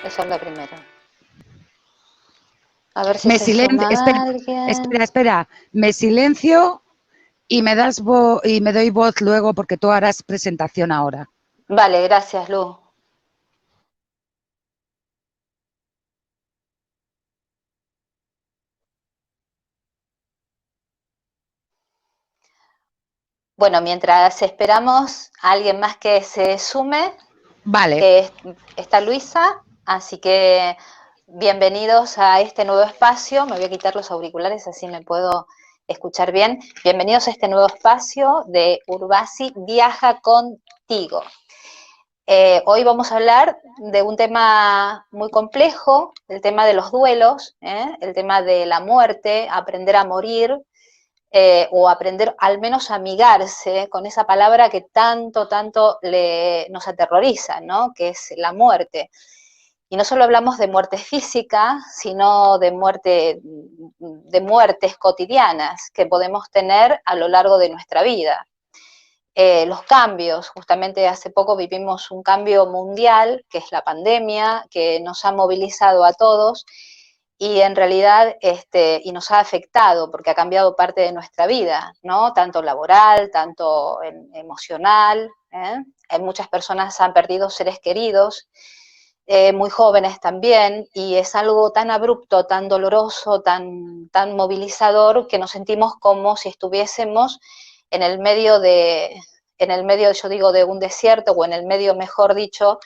Esa es la primera. A ver si Me se silencio, suma alguien. espera, me silencio y y me doy voz luego porque tú harás presentación ahora. Vale, gracias, Lu. Bueno, mientras esperamos a alguien más que se sume, Vale. está Luisa, así que bienvenidos a este nuevo espacio. Me voy a quitar los auriculares así me puedo escuchar bien. Bienvenidos a este nuevo espacio de Urbasi Viaja Contigo. Hoy vamos a hablar de un tema muy complejo, el tema de los duelos, el tema de la muerte, aprender a morir, o aprender al menos a amigarse con esa palabra que tanto nos aterroriza, ¿no? Que es la muerte. Y no solo hablamos de muerte física, sino de muertes cotidianas que podemos tener a lo largo de nuestra vida. Los cambios, justamente hace poco vivimos un cambio mundial, que es la pandemia, que nos ha movilizado a todos y en realidad y nos ha afectado porque ha cambiado parte de nuestra vida, ¿no? Tanto laboral, tanto emocional, ¿eh? Muchas personas han perdido seres queridos, muy jóvenes también, y es algo tan abrupto, tan doloroso, tan movilizador, que nos sentimos como si estuviésemos en el medio yo digo, de un desierto, o en el medio, mejor dicho,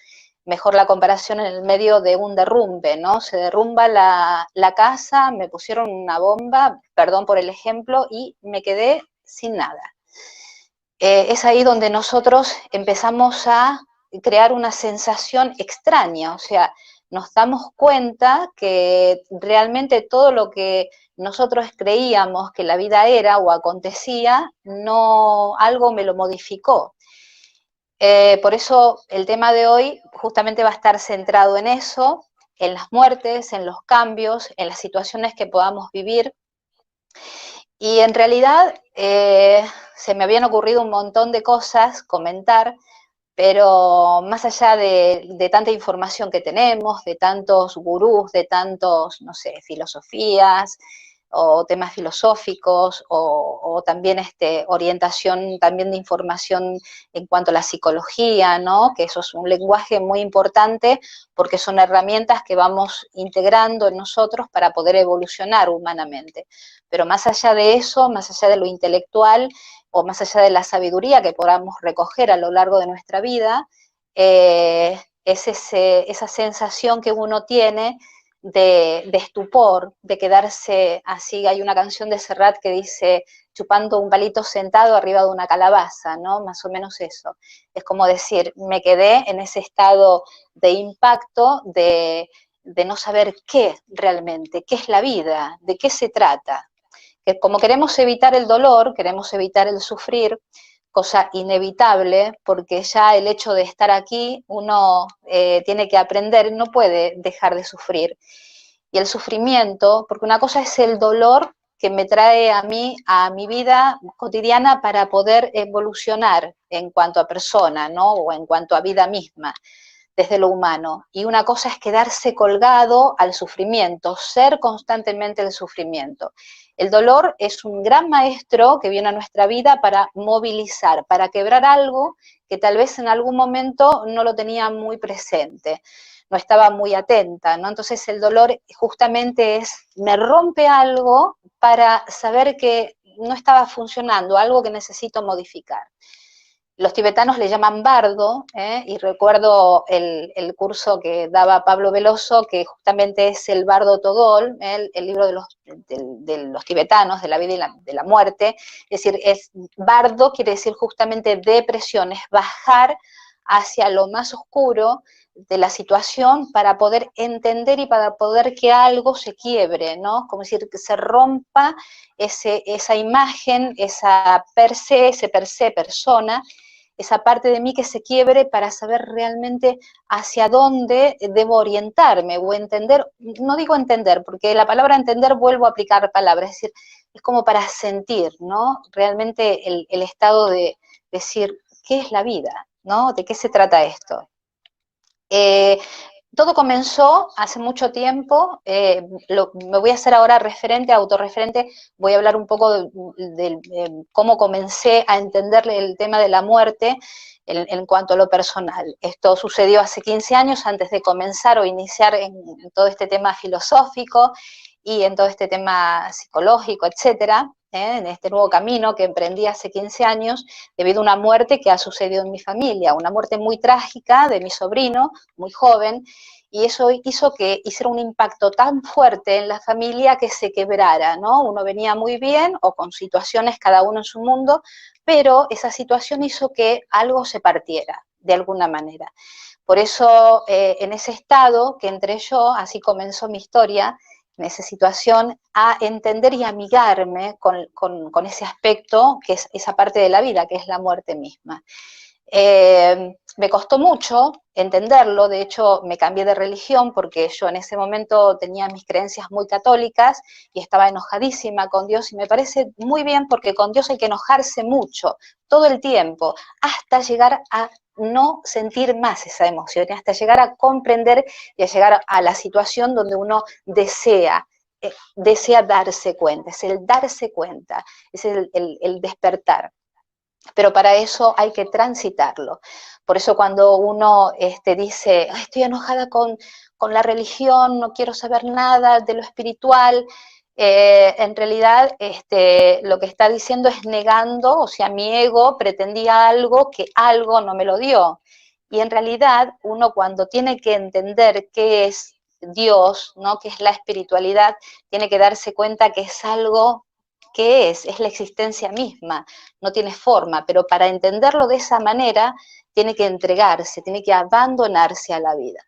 mejor la comparación, en el medio de un derrumbe, ¿no? Se derrumba la casa, me pusieron una bomba, perdón por el ejemplo, y me quedé sin nada. Es ahí donde nosotros empezamos a crear una sensación extraña, o sea, nos damos cuenta que realmente todo lo que nosotros creíamos que la vida era o acontecía, no, algo me lo modificó. Por eso el tema de hoy justamente va a estar centrado en eso, en las muertes, en los cambios, en las situaciones que podamos vivir. Y en realidad se me habían ocurrido un montón de cosas comentar, pero más allá de tanta información que tenemos, de tantos gurús, de tantos, no sé, filosofías o temas filosóficos, o también orientación también de información en cuanto a la psicología, ¿no? Que eso es un lenguaje muy importante porque son herramientas que vamos integrando en nosotros para poder evolucionar humanamente. Pero más allá de eso, más allá de lo intelectual, o más allá de la sabiduría que podamos recoger a lo largo de nuestra vida, es esa sensación que uno tiene de estupor, de quedarse así. Hay una canción de Serrat que dice chupando un palito sentado arriba de una calabaza, ¿no? Más o menos eso. Es como decir, me quedé en ese estado de impacto, de no saber qué realmente, qué es la vida, de qué se trata. Que como queremos evitar el dolor, queremos evitar el sufrir, cosa inevitable, porque ya el hecho de estar aquí, uno tiene que aprender, no puede dejar de sufrir. Y el sufrimiento, porque una cosa es el dolor que me trae a mí, a mi vida cotidiana, para poder evolucionar en cuanto a persona, ¿no? O en cuanto a vida misma, desde lo humano. Y una cosa es quedarse colgado al sufrimiento, ser constantemente el sufrimiento. El dolor es un gran maestro que viene a nuestra vida para movilizar, para quebrar algo que tal vez en algún momento no lo tenía muy presente, no estaba muy atenta, ¿no? Entonces el dolor justamente me rompe algo para saber que no estaba funcionando, algo que necesito modificar. Los tibetanos le llaman bardo, y recuerdo el curso que daba Pablo Veloso, que justamente es el Bardo Todol, el libro de los tibetanos, de la vida y de la muerte. Es decir, bardo quiere decir justamente depresión, es bajar hacia lo más oscuro de la situación para poder entender y para poder que algo se quiebre, ¿no? Como decir, que se rompa esa imagen, esa ese per se persona, esa parte de mí que se quiebre para saber realmente hacia dónde debo orientarme o entender. No digo entender, porque la palabra entender vuelvo a aplicar palabras, es decir, es como para sentir, ¿no? Realmente el estado de decir, ¿qué es la vida? ¿No? ¿De qué se trata esto? todo comenzó hace mucho tiempo, me voy a hacer ahora referente, autorreferente, voy a hablar un poco de cómo comencé a entender el tema de la muerte en cuanto a lo personal. Esto sucedió hace 15 años antes de comenzar o iniciar en todo este tema filosófico y en todo este tema psicológico, etcétera, en este nuevo camino que emprendí hace 15 años debido a una muerte que ha sucedido en mi familia, una muerte muy trágica de mi sobrino, muy joven, y eso hizo que hiciera un impacto tan fuerte en la familia que se quebrara, ¿no? Uno venía muy bien o con situaciones cada uno en su mundo, pero esa situación hizo que algo se partiera de alguna manera. Por eso, en ese estado que entré yo, así comenzó mi historia, en esa situación, a entender y amigarme con ese aspecto que es esa parte de la vida, que es la muerte misma. Me costó mucho entenderlo, de hecho me cambié de religión porque yo en ese momento tenía mis creencias muy católicas y estaba enojadísima con Dios y me parece muy bien porque con Dios hay que enojarse mucho, todo el tiempo, hasta llegar a no sentir más esa emoción, hasta llegar a comprender y a llegar a la situación donde uno desea darse cuenta, es el darse cuenta, es el despertar. Pero para eso hay que transitarlo. Por eso cuando uno dice, estoy enojada con la religión, no quiero saber nada de lo espiritual, en realidad lo que está diciendo es negando, o sea, mi ego pretendía algo que algo no me lo dio. Y en realidad uno cuando tiene que entender qué es Dios, ¿no? Qué es la espiritualidad, tiene que darse cuenta que es algo que es la existencia misma, no tiene forma, pero para entenderlo de esa manera tiene que entregarse, tiene que abandonarse a la vida.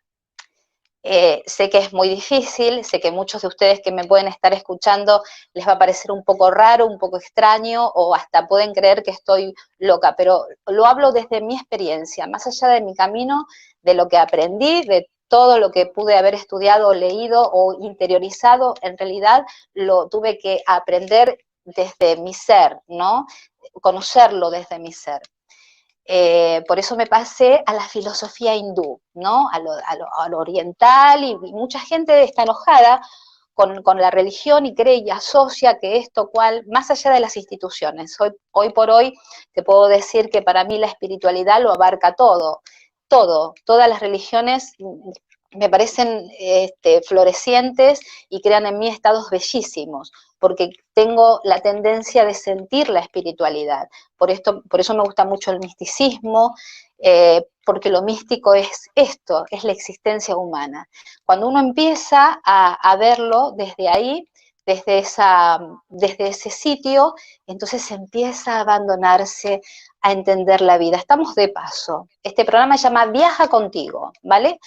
Sé que es muy difícil, sé que muchos de ustedes que me pueden estar escuchando les va a parecer un poco raro, un poco extraño o hasta pueden creer que estoy loca, pero lo hablo desde mi experiencia, más allá de mi camino, de lo que aprendí, de todo lo que pude haber estudiado, leído o interiorizado, en realidad lo tuve que aprender desde mi ser, ¿no? Conocerlo desde mi ser. Por eso me pasé a la filosofía hindú, ¿no? A lo oriental, y mucha gente está enojada con la religión y cree y asocia que esto cual, más allá de las instituciones, hoy por hoy te puedo decir que para mí la espiritualidad lo abarca todo, todas las religiones me parecen florecientes y crean en mí estados bellísimos, porque tengo la tendencia de sentir la espiritualidad. Por eso me gusta mucho el misticismo, porque lo místico es esto, es la existencia humana. Cuando uno empieza a verlo desde ahí, desde ese sitio, entonces se empieza a abandonarse, a entender la vida. Estamos de paso. Este programa se llama Viaja Contigo, ¿vale?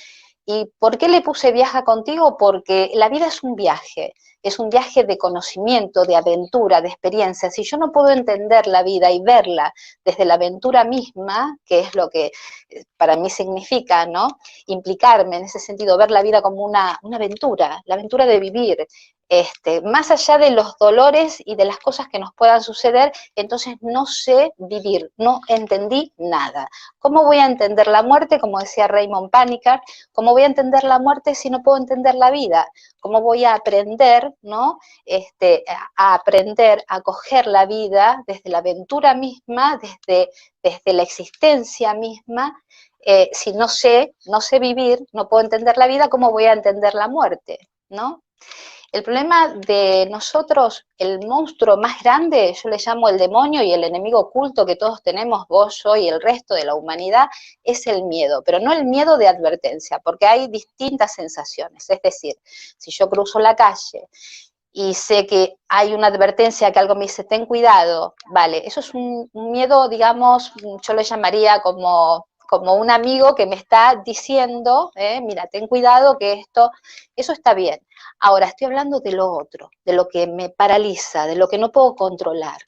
¿Y por qué le puse Viaja Contigo? Porque la vida es un viaje de conocimiento, de aventura, de experiencia. Si yo no puedo entender la vida y verla desde la aventura misma, que es lo que para mí significa, ¿no? Implicarme en ese sentido, ver la vida como una aventura, la aventura de vivir, más allá de los dolores y de las cosas que nos puedan suceder, entonces no sé vivir, no entendí nada. ¿Cómo voy a entender la muerte? Como decía Raymond Panikar, ¿cómo voy a entender la muerte si no puedo entender la vida? ¿Cómo voy a aprender, ¿no? A aprender a coger la vida desde la aventura misma, desde la existencia misma? Si no sé vivir, no puedo entender la vida, ¿cómo voy a entender la muerte? ¿No? El problema de nosotros, el monstruo más grande, yo le llamo el demonio y el enemigo oculto que todos tenemos, vos, yo y el resto de la humanidad, es el miedo, pero no el miedo de advertencia, porque hay distintas sensaciones. Es decir, si yo cruzo la calle y sé que hay una advertencia que algo me dice, ten cuidado, vale, eso es un miedo, digamos, yo lo llamaría como un amigo que me está diciendo, mira, ten cuidado que eso está bien. Ahora, estoy hablando de lo otro, de lo que me paraliza, de lo que no puedo controlar,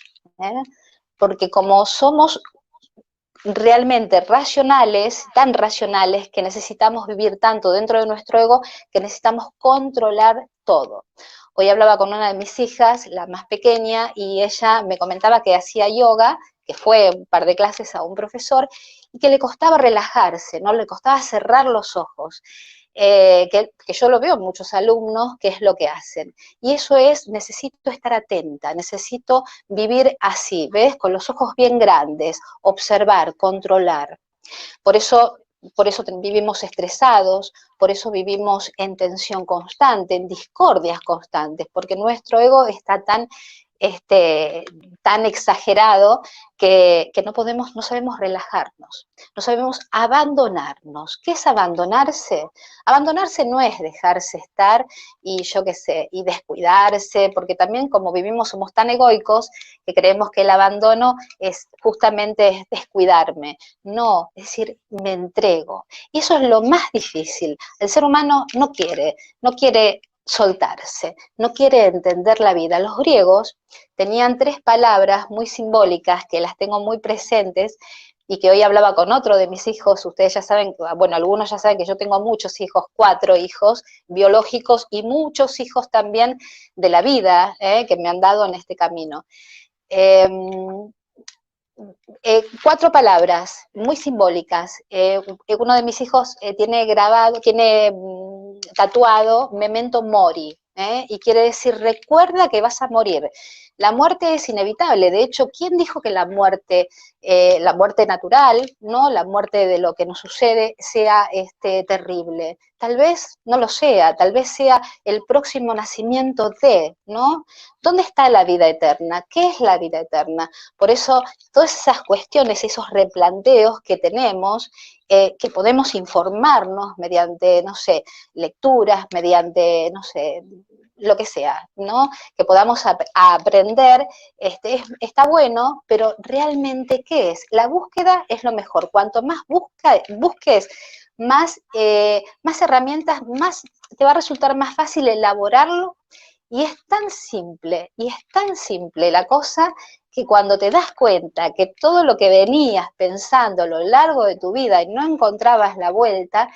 porque como somos realmente racionales, tan racionales, que necesitamos vivir tanto dentro de nuestro ego, que necesitamos controlar todo. Hoy hablaba con una de mis hijas, la más pequeña, y ella me comentaba que hacía yoga, que fue un par de clases a un profesor, y que le costaba relajarse, ¿no? Le costaba cerrar los ojos. que yo lo veo en muchos alumnos, que es lo que hacen. Y eso es, necesito estar atenta, necesito vivir así, ¿ves? Con los ojos bien grandes, observar, controlar. Por eso, por eso vivimos estresados, por eso vivimos en tensión constante, en discordias constantes, porque nuestro ego está tan exagerado que no podemos, no sabemos relajarnos, no sabemos abandonarnos. ¿Qué es abandonarse? Abandonarse no es dejarse estar y yo qué sé, y descuidarse, porque también como vivimos somos tan egoicos que creemos que el abandono es justamente descuidarme. No, es decir, me entrego. Y eso es lo más difícil. El ser humano no quiere soltarse, no quiere entender la vida. Los griegos tenían 3 palabras muy simbólicas que las tengo muy presentes y que hoy hablaba con otro de mis hijos. Ustedes ya saben, bueno, algunos ya saben que yo tengo muchos hijos, 4 hijos biológicos y muchos hijos también de la vida que me han dado en este camino. 4 palabras muy simbólicas. Uno de mis hijos tiene tatuado Memento Mori, y quiere decir, recuerda que vas a morir. La muerte es inevitable. De hecho, ¿quién dijo que la muerte natural, ¿no? La muerte de lo que nos sucede, sea terrible? Tal vez no lo sea, tal vez sea el próximo nacimiento ¿no? ¿Dónde está la vida eterna? ¿Qué es la vida eterna? Por eso, todas esas cuestiones, esos replanteos que tenemos, que podemos informarnos mediante, no sé, lecturas, mediante, no sé, lo que sea, ¿no? Que podamos aprender, está bueno, pero realmente, ¿qué es? La búsqueda es lo mejor. Cuanto más busques, más herramientas, más te va a resultar más fácil elaborarlo. Y es tan simple la cosa, que cuando te das cuenta que todo lo que venías pensando a lo largo de tu vida y no encontrabas la vuelta,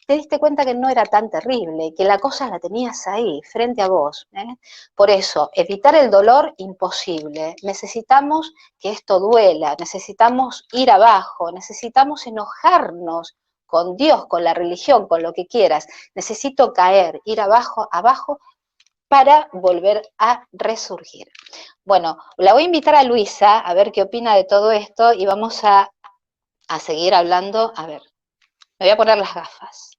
te diste cuenta que no era tan terrible, que la cosa la tenías ahí, frente a vos. Por eso, evitar el dolor, imposible. Necesitamos que esto duela, necesitamos ir abajo, necesitamos enojarnos con Dios, con la religión, con lo que quieras. Necesito caer, ir abajo, abajo, para volver a resurgir. Bueno, la voy a invitar a Luisa a ver qué opina de todo esto y vamos a seguir hablando. A ver, me voy a poner las gafas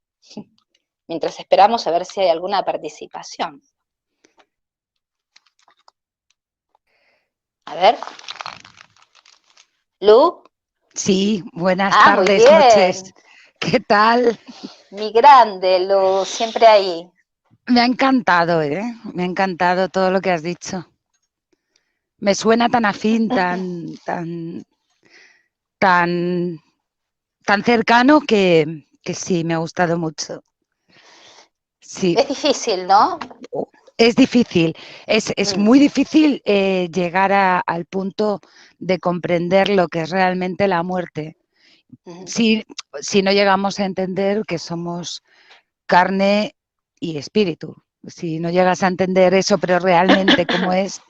mientras esperamos a ver si hay alguna participación. A ver. ¿Lu? Sí, buenas Muy tardes, bien. noches. ¿Qué tal? Mi grande, Lu, siempre ahí. Me ha encantado, ¿eh? Me ha encantado todo lo que has dicho. Me suena tan afín, tan cercano que sí, me ha gustado mucho. Sí. Es difícil, ¿no? Es difícil, es muy difícil llegar al punto de comprender lo que es realmente la muerte. Si no llegamos a entender que somos carne y espíritu. Si no llegas a entender eso, pero realmente cómo es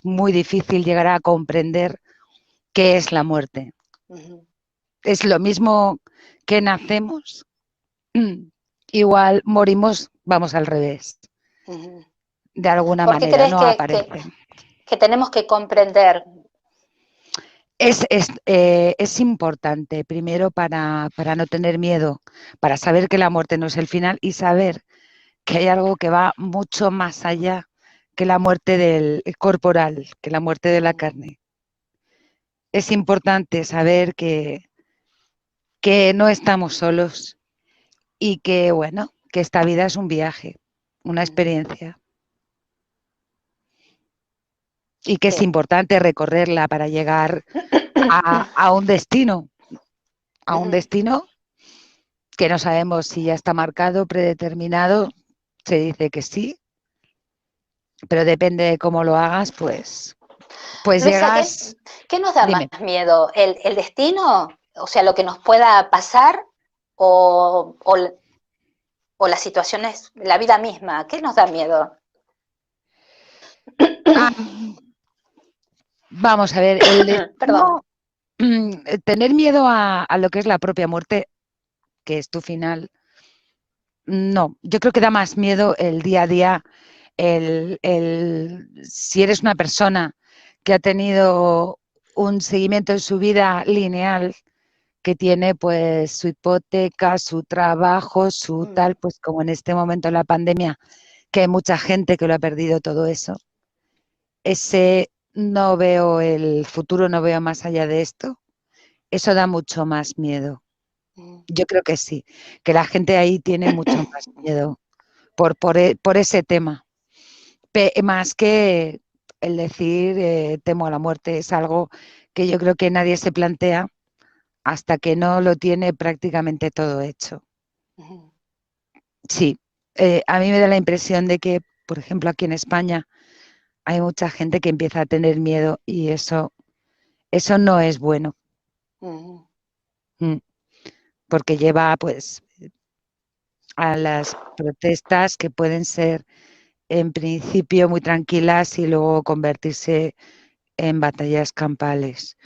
muy difícil llegar a comprender qué es la muerte. Es lo mismo que nacemos, igual morimos, vamos al revés. De alguna ¿Por qué manera, crees no aparece. que tenemos que comprender? Es importante, primero, para no tener miedo, para saber que la muerte no es el final y saber que hay algo que va mucho más allá que la muerte corporal, que la muerte de la carne. Es importante saber que no estamos solos y que, bueno, que esta vida es un viaje, una experiencia. Y que es importante recorrerla para llegar a un destino, que no sabemos si ya está marcado, predeterminado. Se dice que sí, pero depende de cómo lo hagas, pues Luisa, llegas. ¿qué nos da Dime. más miedo? ¿El destino? O sea, lo que nos pueda pasar, o las situaciones, la vida misma. ¿Qué nos da miedo? Vamos a ver, el Perdón. destino, tener miedo a lo que es la propia muerte, que es tu final, No, yo creo que da más miedo el día a día, si eres una persona que ha tenido un seguimiento en su vida lineal, que tiene pues su hipoteca, su trabajo, su tal, pues como en este momento en la pandemia, que hay mucha gente que lo ha perdido todo eso. Ese no veo el futuro, no veo más allá de esto. Eso da mucho más miedo. Yo creo que sí, que la gente ahí tiene mucho más miedo por ese tema. Más que el decir temo a la muerte, es algo que yo creo que nadie se plantea hasta que no lo tiene prácticamente todo hecho. Sí, a mí me da la impresión de que, por ejemplo, aquí en España hay mucha gente que empieza a tener miedo y eso no es bueno. Porque lleva pues a las protestas que pueden ser en principio muy tranquilas y luego convertirse en batallas campales.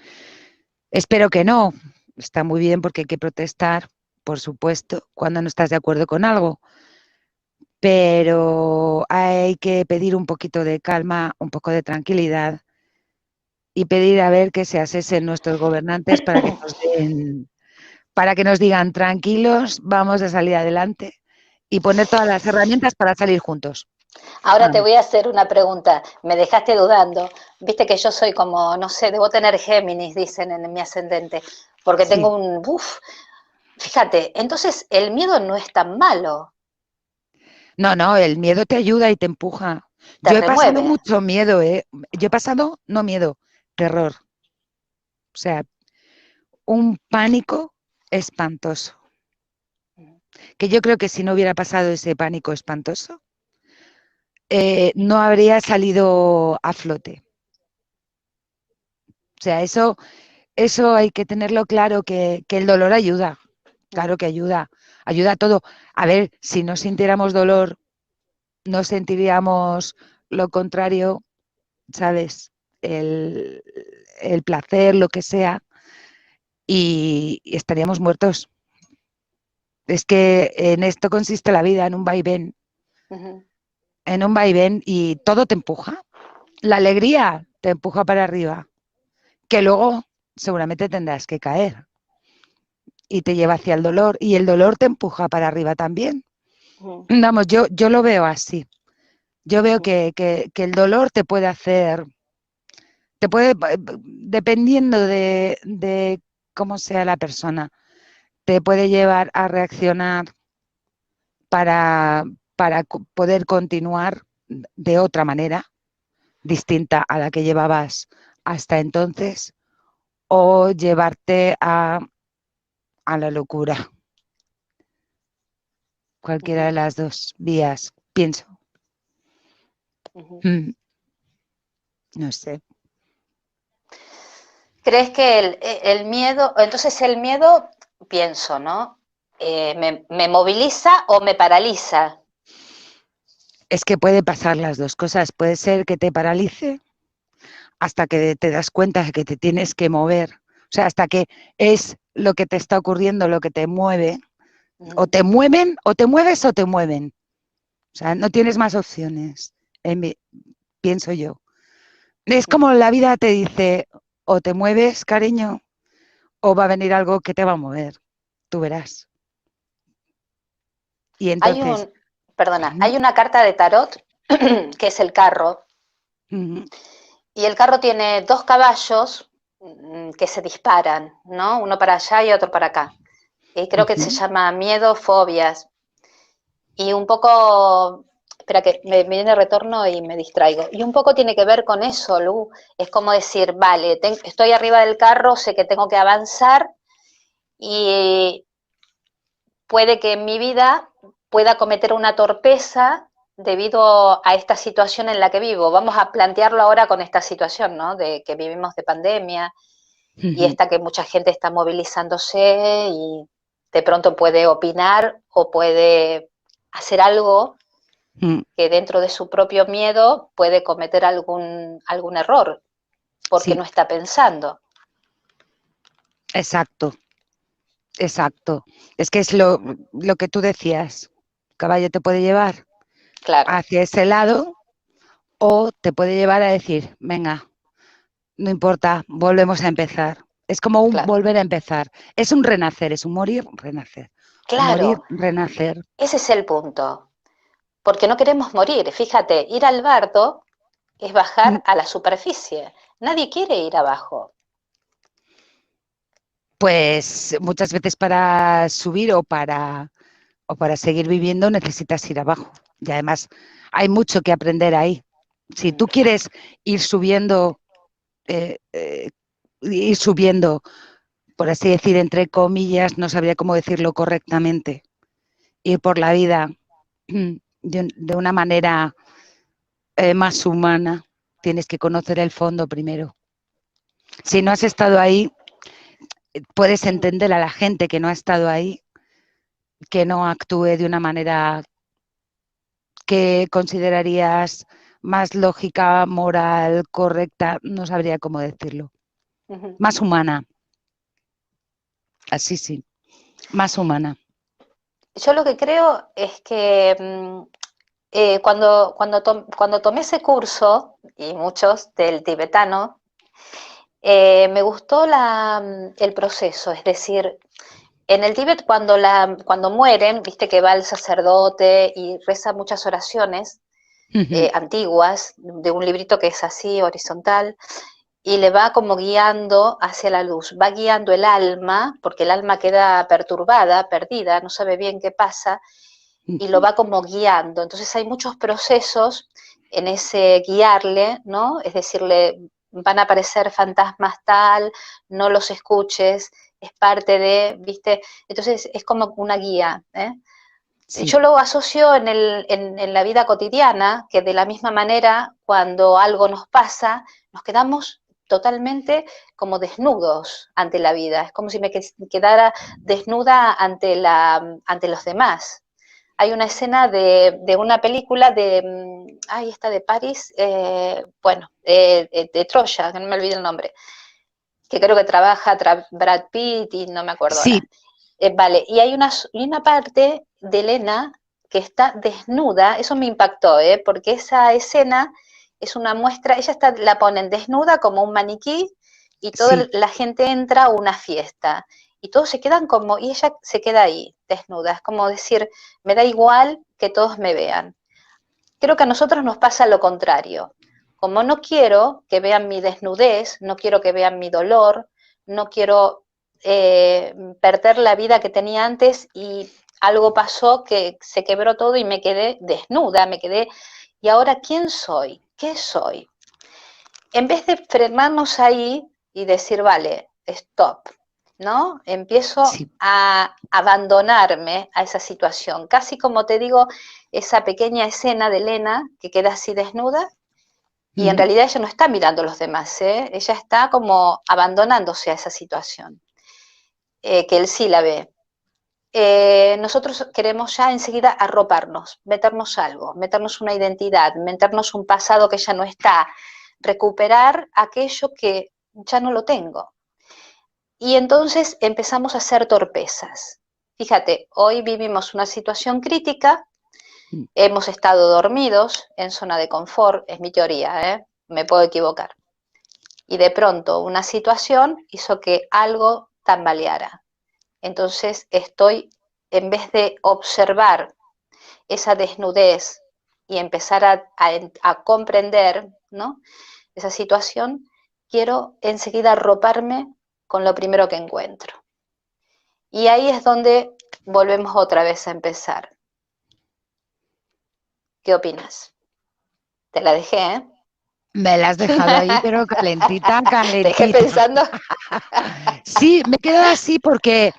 Espero que no. Está muy bien porque hay que protestar, por supuesto, cuando no estás de acuerdo con algo, pero hay que pedir un poquito de calma, un poco de tranquilidad y pedir a ver que se asesen nuestros gobernantes para que nos digan tranquilos, vamos a salir adelante y poner todas las herramientas para salir juntos. Ahora te voy a hacer una pregunta, me dejaste dudando, viste que yo soy como, no sé, debo tener Géminis, dicen en mi ascendente, porque Sí. tengo fíjate, entonces el miedo no es tan malo. No, el miedo te ayuda y te empuja. Te Yo he pasado remueve. mucho miedo, ¿eh? Yo he pasado, no miedo, terror. O sea, un pánico espantoso. Que yo creo que si no hubiera pasado ese pánico espantoso, no habría salido a flote. O sea, eso hay que tenerlo claro, que el dolor ayuda. Claro que ayuda, ayuda a todo. A ver, si no sintiéramos dolor, no sentiríamos lo contrario, ¿sabes? El, el placer, lo que sea, y estaríamos muertos. Es que en esto consiste la vida, en un vaivén y todo te empuja. La alegría te empuja para arriba, que luego seguramente tendrás que caer y te lleva hacia el dolor y el dolor te empuja para arriba también. Vamos, yo lo veo así. Yo veo que el dolor te puede hacer, dependiendo de cómo sea la persona, te puede llevar a reaccionar para, para poder continuar de otra manera, distinta a la que llevabas hasta entonces, o llevarte a la locura. Cualquiera de las dos vías, pienso. No sé. ¿Crees que el miedo, entonces el miedo, pienso, ¿no? Me moviliza o me paraliza? Es que puede pasar las dos cosas. Puede ser que te paralice hasta que te das cuenta de que te tienes que mover. O sea, hasta que es lo que te está ocurriendo, lo que te mueve. O te mueven, o te mueves o te mueven. O sea, no tienes más opciones, pienso yo. Es como la vida te dice, o te mueves, cariño, o va a venir algo que te va a mover. Tú verás. Y Hay entonces... hay una carta de tarot que es el carro, y el carro tiene dos caballos que se disparan, ¿no? Uno para allá y otro para acá. Y creo que se llama miedo, fobias. Y un poco, espera que me viene retorno y me distraigo. Y un poco tiene que ver con eso, Lu. Es como decir, vale, estoy arriba del carro, sé que tengo que avanzar y puede que en mi vida pueda cometer una torpeza debido a esta situación en la que vivo. Vamos a plantearlo ahora con esta situación, ¿no? De que vivimos de pandemia y esta que mucha gente está movilizándose y de pronto puede opinar o puede hacer algo que dentro de su propio miedo puede cometer algún error porque Sí, no está pensando. exacto, exacto. Es que es lo que tú decías. caballo te puede llevar Claro, hacia ese lado o te puede llevar a decir, venga, no importa, volvemos a empezar. Es como un claro, volver a empezar. Es un renacer, es un morir, renacer. Un morir, claro, renacer. ese es el punto, porque no queremos morir. Fíjate, ir al bardo es Mm, bajar a la superficie. Nadie quiere ir abajo. Pues muchas veces para subir o para seguir viviendo necesitas ir abajo. Y además hay mucho que aprender ahí. Si Mm, tú quieres ir subiendo, eh, eh, ir subiendo, por así decir, entre comillas, no sabría cómo decirlo correctamente, ir por la vida de una manera más humana, tienes que conocer el fondo primero. Si no has estado ahí, puedes mm, entender a la gente que no ha estado ahí, que no actúe de una manera que considerarías más lógica, moral, correcta, no sabría cómo decirlo. ujú. Más humana, así sí, más humana. Yo lo que creo es que cuando tomé ese curso, y muchos del tibetano, me gustó el proceso, es decir, en el Tíbet cuando mueren, viste que va el sacerdote y reza muchas oraciones antiguas, de un librito que es así, horizontal, y le va como guiando hacia la luz, va guiando el alma, porque el alma queda perturbada, perdida, no sabe bien qué pasa, y lo va como guiando. Entonces hay muchos procesos en ese guiarle, ¿no? Es decirle, van a aparecer fantasmas tal, no los escuches, es parte de, ¿viste? Entonces es como una guía, ¿eh? Sí, Yo lo asocio en la vida cotidiana, que de la misma manera, cuando algo nos pasa, nos quedamos totalmente como desnudos ante la vida. Es como si me quedara desnuda ante los demás. Hay una escena de una película esta de París, de Troya, que no me olvido el nombre, que creo que trabaja Brad Pitt y no me acuerdo sí, ahora. Vale, y hay una parte de Elena que está desnuda, eso me impactó, porque esa escena es una muestra, la ponen desnuda como un maniquí y toda sí, la gente entra a una fiesta y todos se quedan como, y ella se queda ahí, desnuda, es como decir, me da igual que todos me vean. Creo que a nosotros nos pasa lo contrario. Como no quiero que vean mi desnudez, no quiero que vean mi dolor, no quiero perder la vida que tenía antes y algo pasó que se quebró todo y me quedé desnuda, ¿y ahora quién soy? ¿Qué soy? En vez de frenarnos ahí y decir, vale, stop, ¿no? Empiezo sí. a abandonarme a esa situación, casi como te digo, esa pequeña escena de Elena que queda así desnuda y en realidad ella no está mirando a los demás, ¿eh? Ella está como abandonándose a esa situación, que él sí la ve. Nosotros queremos ya enseguida arroparnos, meternos algo, meternos una identidad, meternos un pasado que ya no está, recuperar aquello que ya no lo tengo. Y entonces empezamos a hacer torpezas. Fíjate, hoy vivimos una situación crítica, hemos estado dormidos en zona de confort, es mi teoría, me puedo equivocar. Y de pronto una situación hizo que algo tambaleara. Entonces en vez de observar esa desnudez y empezar a comprender, ¿no?, esa situación, quiero enseguida arroparme con lo primero que encuentro. Y ahí es donde volvemos otra vez a empezar. ¿Qué opinas? Te la dejé, ¿eh? Me la has dejado ahí, pero calentita, Te dejé calentita. pensando. Sí, me quedo así porque,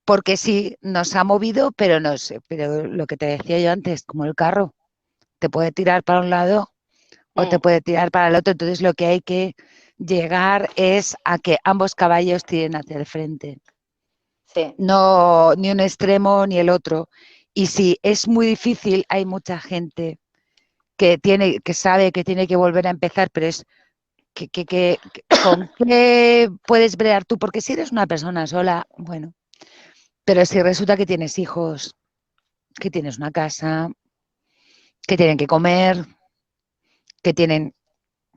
porque sí, nos ha movido, pero no sé, pero lo que te decía yo antes, como el carro, te puede tirar para un lado o te Mm, puede tirar para el otro. Entonces lo que hay que llegar es a que ambos caballos tiren hacia el frente. sí. No, ni un extremo ni el otro. Y si es muy difícil, hay mucha gente que sabe que tiene que volver a empezar, pero es ¿con qué puedes bregar tú? Porque si eres una persona sola, bueno, Pero si resulta que tienes hijos, que tienes una casa, que tienen que comer, que tienen...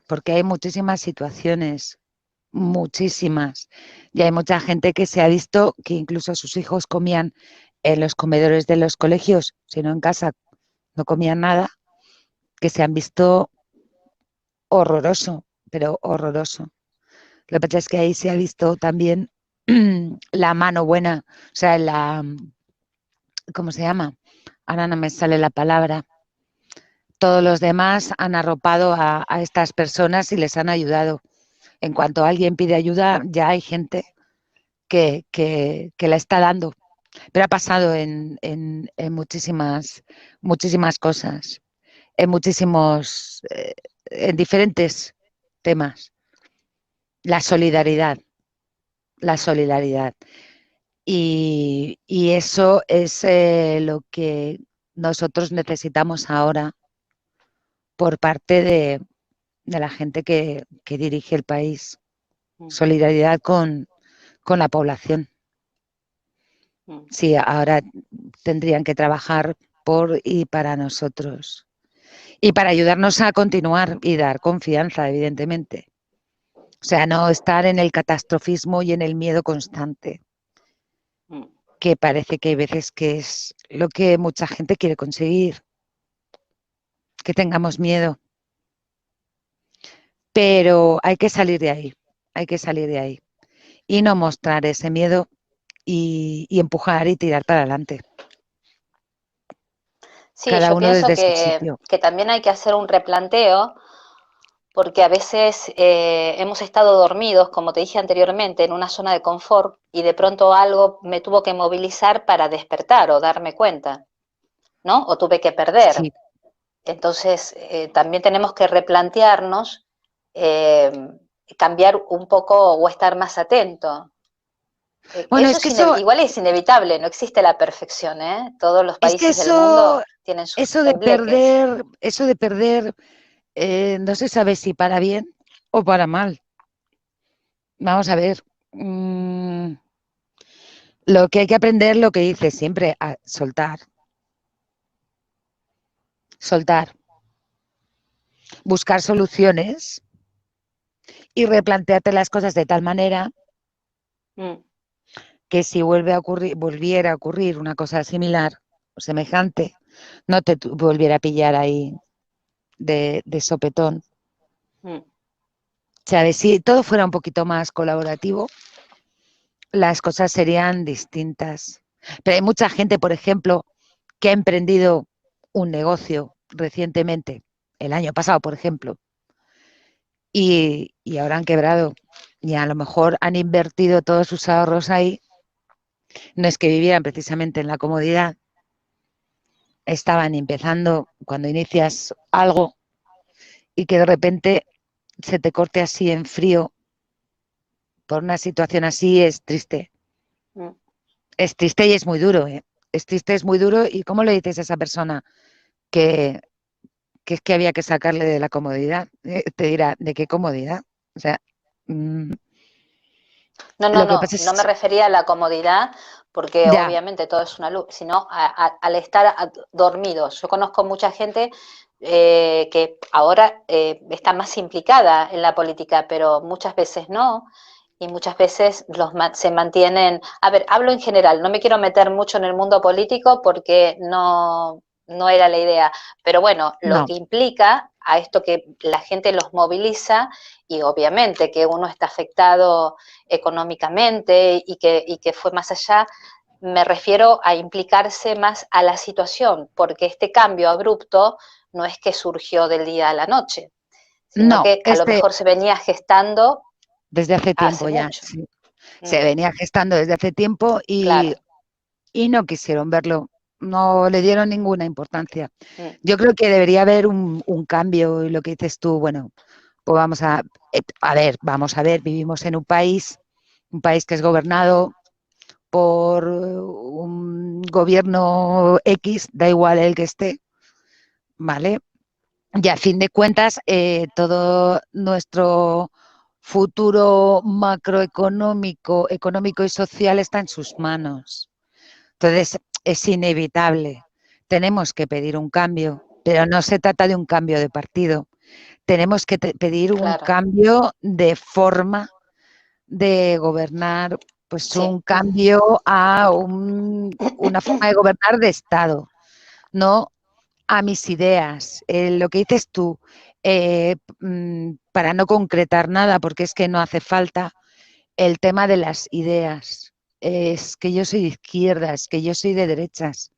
Porque hay muchísimas situaciones, muchísimas. Y hay mucha gente que se ha visto que incluso sus hijos comían en los comedores de los colegios, sino en casa no comían nada, que se han visto horroroso, pero horroroso. Lo que pasa es que ahí se ha visto también la mano buena, o sea, ¿cómo se llama? Ahora no me sale la palabra. Todos los demás han arropado a estas personas y les han ayudado. En cuanto alguien pide ayuda, ya hay gente que la está dando. Pero ha pasado en muchísimas cosas, en diferentes temas. La solidaridad, la solidaridad. Y eso es lo que nosotros necesitamos ahora por parte de la gente que dirige el país. Solidaridad con la población. Sí, ahora tendrían que trabajar por y para nosotros. Y para ayudarnos a continuar y dar confianza, evidentemente. O sea, no estar en el catastrofismo y en el miedo constante, que parece que hay veces que es lo que mucha gente quiere conseguir, que tengamos miedo. Pero hay que salir de ahí, hay que salir de ahí. Y no mostrar ese miedo y empujar y tirar para adelante. Sí, Cada yo uno pienso desde su sitio. que también hay que hacer un replanteo, porque a veces hemos estado dormidos, como te dije anteriormente, en una zona de confort y de pronto algo me tuvo que movilizar para despertar o darme cuenta, ¿no? O tuve que perder. Sí. Entonces, también tenemos que replantearnos, eh, cambiar un poco o estar más atento. Bueno, es que Igual es inevitable, no existe la perfección, ¿eh? Todos los países del mundo tienen sus tembleques. eso de perder, no se sabe si para bien o para mal. Vamos a ver. Lo que hay que aprender, lo que dice siempre, a soltar. Soltar. Buscar soluciones y replantearte las cosas de tal manera que si volviera a ocurrir una cosa similar o semejante, no te volviera a pillar ahí de sopetón. ¿Sabes? Si todo fuera un poquito más colaborativo, las cosas serían distintas. Pero hay mucha gente, por ejemplo, que ha emprendido un negocio recientemente, el año pasado, por ejemplo, y ahora han quebrado. Y a lo mejor han invertido todos sus ahorros ahí. No es que vivieran precisamente en la comodidad. Estaban empezando cuando inicias algo y que de repente se te corte así en frío por una situación así es triste. Es triste y es muy duro, ¿eh? Es triste, es muy duro. ¿Y cómo le dices a esa persona que es que había que sacarle de la comodidad? Te dirá, ¿de qué comodidad? O sea, lo que pasa No me es, refería a la comodidad, porque ya, obviamente todo es una luz, sino al estar dormidos. Yo conozco mucha gente que ahora está más implicada en la política, pero muchas veces no, y muchas veces se mantienen, a ver, hablo en general, no me quiero meter mucho en el mundo político porque no era la idea, pero bueno, lo no, que implica a esto que la gente los moviliza y obviamente que uno está afectado económicamente y que fue más allá, me refiero a implicarse más a la situación, porque este cambio abrupto no es que surgió del día a la noche, sino no, que a lo mejor se venía gestando desde hace hace tiempo ya, mucho. sí. Se venía gestando desde hace tiempo Claro. y no quisieron verlo, no le dieron ninguna importancia. Mm. Yo creo que debería haber un cambio y lo que dices tú, bueno, pues vamos a ver, vivimos en un país que es gobernado por un gobierno X, da igual el que esté, ¿vale? Y a fin de cuentas, todo nuestro futuro macroeconómico, económico y social está en sus manos. Entonces, es inevitable. Tenemos que pedir un cambio, pero no se trata de un cambio de partido. Tenemos que pedir un claro, cambio de forma de gobernar, pues sí. un cambio a una forma de gobernar de Estado, no a mis ideas. Lo que dices tú, para no concretar nada, porque es que no hace falta, el tema de las ideas. Es que yo soy de izquierdas, que yo soy de derechas.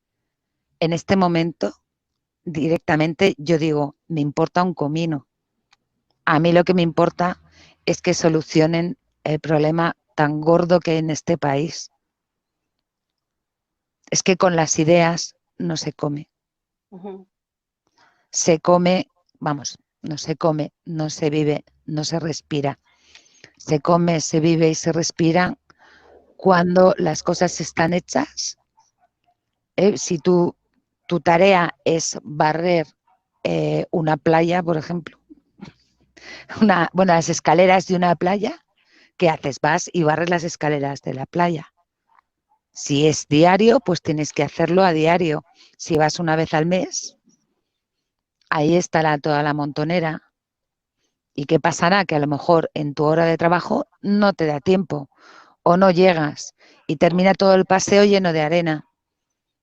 En este momento, directamente, yo digo, me importa un comino. A mí lo que me importa es que solucionen el problema tan gordo que hay en este país. Es que con las ideas no se come. Ujú. Se come, vamos, no se come, no se vive, no se respira. Se come, se vive y se respira cuando las cosas están hechas. Si tu tarea es barrer una playa, por ejemplo, bueno, las escaleras de una playa, ¿qué haces? Vas y barres las escaleras de la playa. Si es diario, pues tienes que hacerlo a diario. Si vas una vez al mes, ahí estará toda la montonera. ¿Y qué pasará? Que a lo mejor en tu hora de trabajo no te da tiempo o no llegas y termina todo el paseo lleno de arena.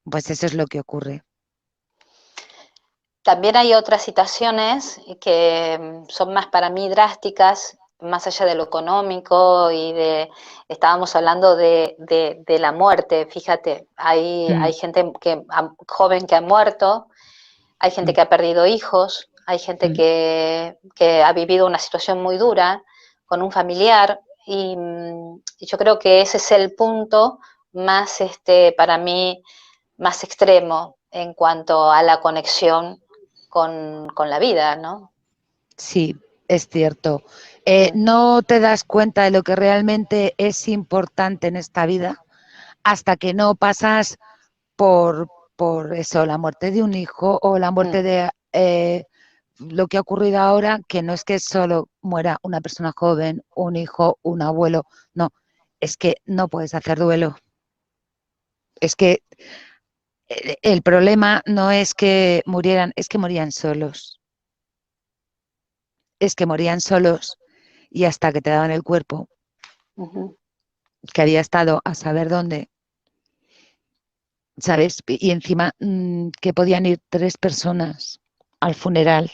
Pues eso es lo que ocurre. También hay otras situaciones que son más para mí drásticas, más allá de lo económico y estábamos hablando de la muerte, fíjate, hay Mm, gente joven que ha muerto, hay gente mm, que ha perdido hijos, hay gente mm. que ha vivido una situación muy dura con un familiar y yo creo que ese es el punto más, para mí, más extremo en cuanto a la conexión con la vida, ¿no? Sí, es cierto. Mm, No te das cuenta de lo que realmente es importante en esta vida hasta que no pasas por, por eso, la muerte de un hijo o la mm. muerte de lo que ha ocurrido ahora, que no es que solo muera una persona joven, un hijo, un abuelo, no, es que no puedes hacer duelo. Es que el problema no es que murieran, es que morían solos. Es que morían solos y hasta que te daban el cuerpo, Ujú. que había estado a saber dónde, ¿sabes? Y encima que podían ir 3 personas al funeral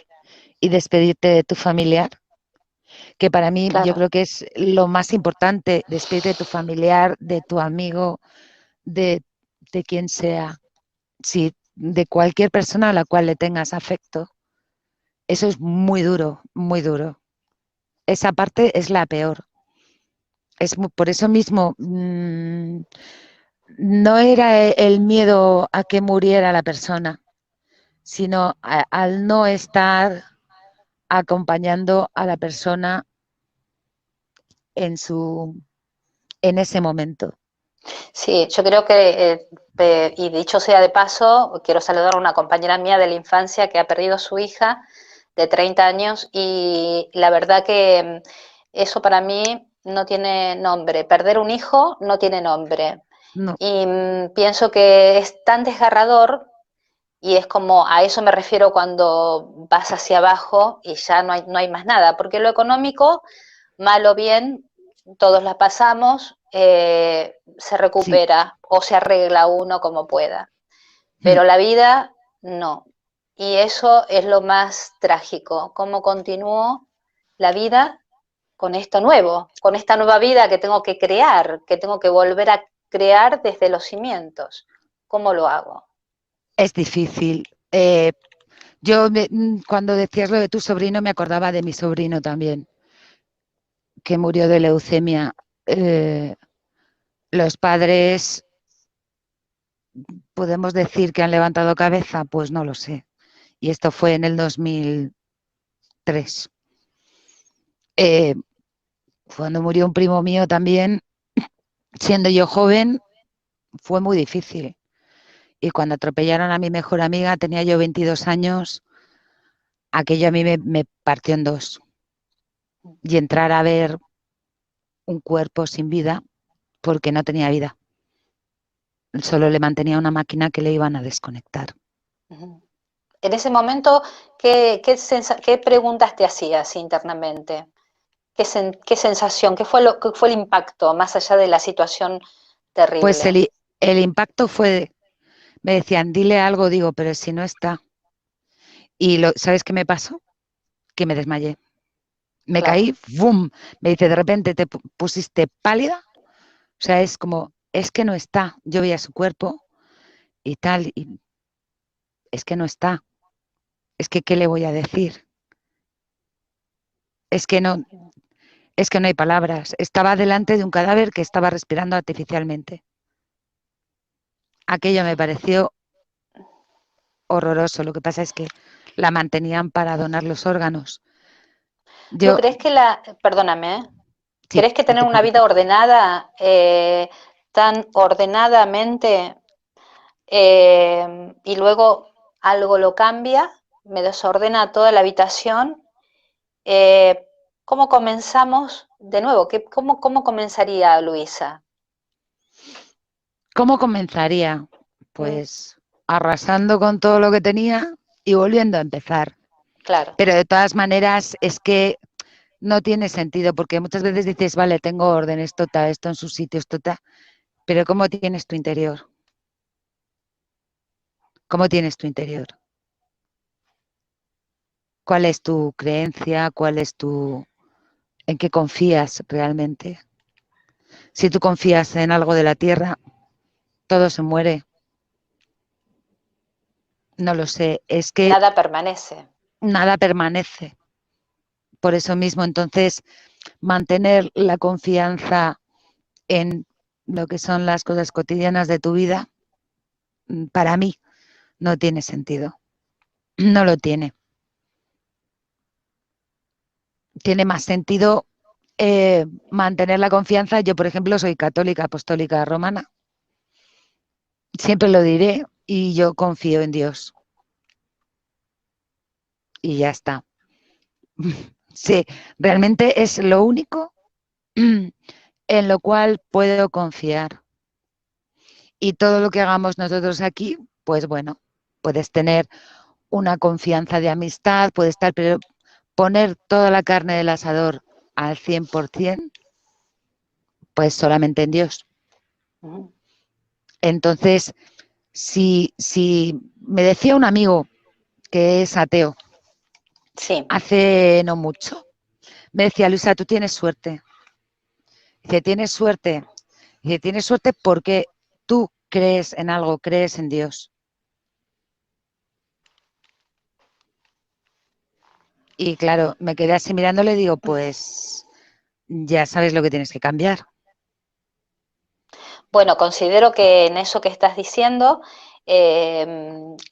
y despedirte de tu familiar, que para mí yo Claro. creo que es lo más importante, despedirte de tu familiar, de tu amigo, de, de quien sea, si de cualquier persona a la cual le tengas afecto. Eso es muy duro, muy duro. Esa parte es la peor. Por eso mismo, no era el miedo a que muriera la persona, sino al no estar acompañando a la persona en en ese momento. Sí, yo creo que, y dicho sea de paso, quiero saludar a una compañera mía de la infancia que ha perdido a su hija de 30 años y la verdad que eso para mí no tiene nombre. Perder un hijo no tiene nombre. No, Y pienso que es tan desgarrador y es como a eso me refiero cuando vas hacia abajo y ya no hay más nada, porque lo económico, mal o bien, todos la pasamos, se sí. recupera o se arregla uno como pueda, Mm. pero la vida no. Y eso es lo más trágico, cómo continuó la vida con esto nuevo, con esta nueva vida que tengo que crear, que tengo que volver a crear desde los cimientos. ¿Cómo lo hago? Es difícil. Cuando decías lo de tu sobrino me acordaba de mi sobrino también, que murió de leucemia. Eh, los padres, ¿podemos decir que han levantado cabeza? Pues no lo sé. Y esto fue en el 2003. Eh, cuando murió un primo mío también, siendo yo joven, fue muy difícil. Y cuando atropellaron a mi mejor amiga, tenía yo 22 años, aquello a mí me partió en dos. Y entrar a ver un cuerpo sin vida porque no tenía vida. solo le mantenía una máquina que le iban a desconectar. En ese momento, ¿qué preguntas te hacías internamente? ¿Qué sensación? ¿Qué fue el impacto más allá de la situación Pues terrible? el impacto fue, me decían, dile algo, digo, pero si no está. Y ¿sabes qué me pasó? Que me desmayé. Me Claro. caí, ¡bum! Me dice, de repente te pusiste pálida. O sea, es como, es que no está. Yo veía su cuerpo y tal, y es que no está. Es que, ¿qué le voy a decir? Es que no, es que no hay palabras. Estaba delante de un cadáver que estaba respirando artificialmente. Aquello me pareció horroroso. Lo que pasa es que la mantenían para donar los órganos. ¿No Yo, crees que perdóname, sí, crees que no tener te una vida preocupes. ordenada, tan ordenadamente, y luego algo lo cambia, me desordena toda la habitación? Eh, ¿Cómo comenzamos de nuevo? ¿Cómo comenzaría Luisa? ¿Cómo comenzaría? Mm, Pues arrasando con todo lo que tenía y volviendo a empezar. claro. Pero de todas maneras es que no tiene sentido porque muchas veces dices, vale, tengo orden, esto está, esto en su sitio, esto está, pero ¿cómo tienes tu interior? ¿Cómo tienes tu interior? ¿Cuál es tu creencia? ¿Cuál es en qué confías realmente? Si tú confías en algo de la tierra, todo se muere. No lo sé, es que Nada permanece. nada permanece. Por eso mismo, entonces, mantener la confianza en lo que son las cosas cotidianas de tu vida, para mí no tiene sentido. No lo tiene. Tiene más sentido mantener la confianza. Yo, por ejemplo, soy católica apostólica romana. Siempre lo diré y yo confío en Dios. Y ya está. Sí, realmente es lo único en lo cual puedo confiar. Y todo lo que hagamos nosotros aquí, pues bueno, puedes tener una confianza de amistad, puede estar, pero poner toda la carne del asador al 100%, pues solamente en Dios. Ujú. Entonces, si me decía un amigo que es ateo Sí. hace no mucho, me decía, Luisa, tú tienes suerte. Dice, tienes suerte. Dice, tienes suerte porque tú crees en algo, crees en Dios. Y claro, me quedé así mirándole y digo, pues ya sabes lo que tienes que cambiar. Bueno, considero que en eso que estás diciendo,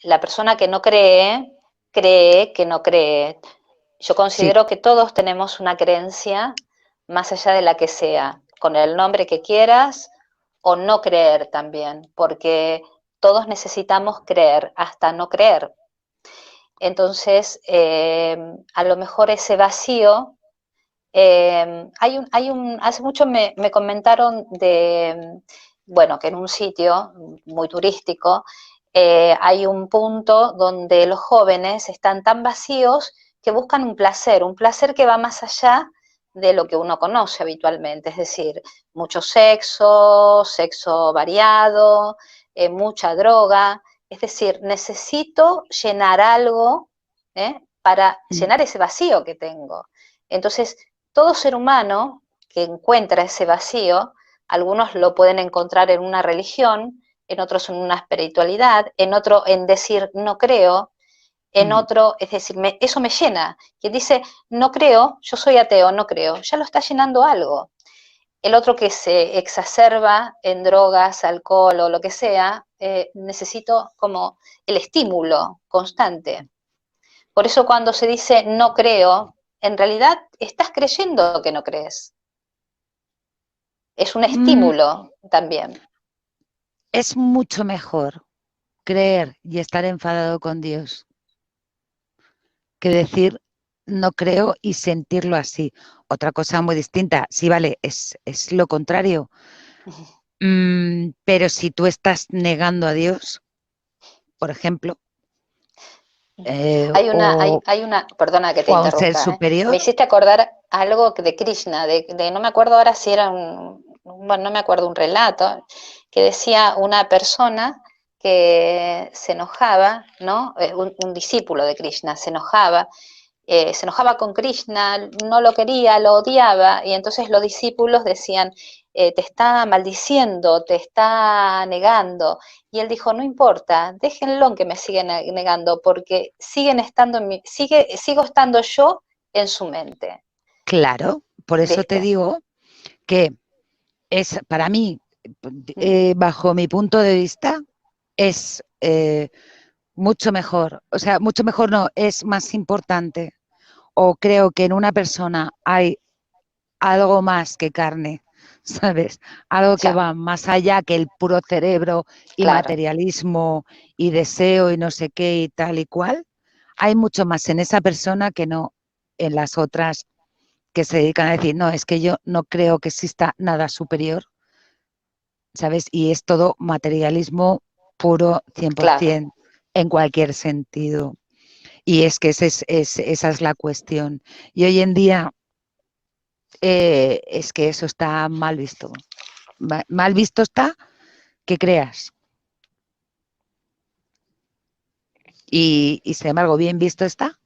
la persona que no cree, cree que no cree. Yo Sí, considero que todos tenemos una creencia, más allá de la que sea, con el nombre que quieras o no creer también, porque todos necesitamos creer hasta no creer. Entonces, a lo mejor ese vacío, hace mucho me comentaron bueno, que en un sitio muy turístico hay un punto donde los jóvenes están tan vacíos que buscan un placer que va más allá de lo que uno conoce habitualmente, es decir, mucho sexo, sexo variado, mucha droga, es decir, necesito llenar algo, para llenar ese vacío que tengo. Entonces, todo ser humano que encuentra ese vacío, algunos lo pueden encontrar en una religión, en otros en una espiritualidad, en otro en decir no creo, en otro, es decir, eso me llena. Quien dice no creo, yo soy ateo, no creo, ya lo está llenando algo. El otro que se exacerba en drogas, alcohol o lo que sea, necesito como el estímulo constante. Por eso cuando se dice no creo, en realidad estás creyendo que no crees. Es un mm, estímulo también. es mucho mejor creer y estar enfadado con Dios que decir no creo y sentirlo así. Otra cosa muy distinta, sí, vale, es lo contrario, Pero si tú estás negando a Dios, por ejemplo, o, Hay una, perdona que te o a un ser interrumpa, ¿eh? Me superior, hiciste acordar algo de Krishna, no me acuerdo ahora si era bueno, no me acuerdo un relato, que decía una persona que se enojaba, ¿no? Un discípulo de Krishna se enojaba con Krishna, no lo quería, lo odiaba, y entonces los discípulos decían, te está maldiciendo, te está negando. Y él dijo, no importa, déjenlo que me siguen negando, porque siguen estando sigo estando yo en su mente. claro, por eso te ¿Viste? digo que es para mí, Mm. bajo mi punto de vista, es mucho mejor, o sea, mucho mejor no, es más importante, o creo que en una persona hay algo más que carne, ¿sabes? Algo que Ya, va más allá que el puro cerebro y claro, materialismo y deseo y no sé qué y tal y cual. Hay mucho más en esa persona que no en las otras que se dedican a decir, no, es que yo no creo que exista nada superior, ¿sabes? Y es todo materialismo puro claro. 100% en cualquier sentido. Y es que esa es la cuestión. Y hoy en día es que eso está mal visto. Mal visto está que creas. Y sin embargo, bien visto está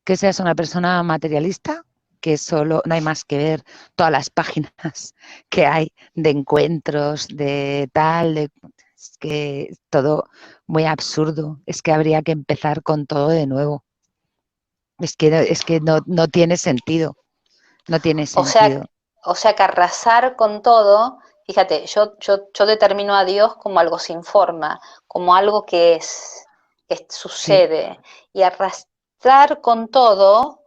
que seas una persona materialista, que solo no hay más que ver todas las páginas que hay de encuentros, de tal, es que es todo muy absurdo. Es que habría que empezar con todo de nuevo. Es que no tiene sentido. No tiene O sea, sentido. o sea que arrasar con todo, fíjate, yo determino a Dios como algo sin forma, como algo que Sí, sucede. Y arrastrar con todo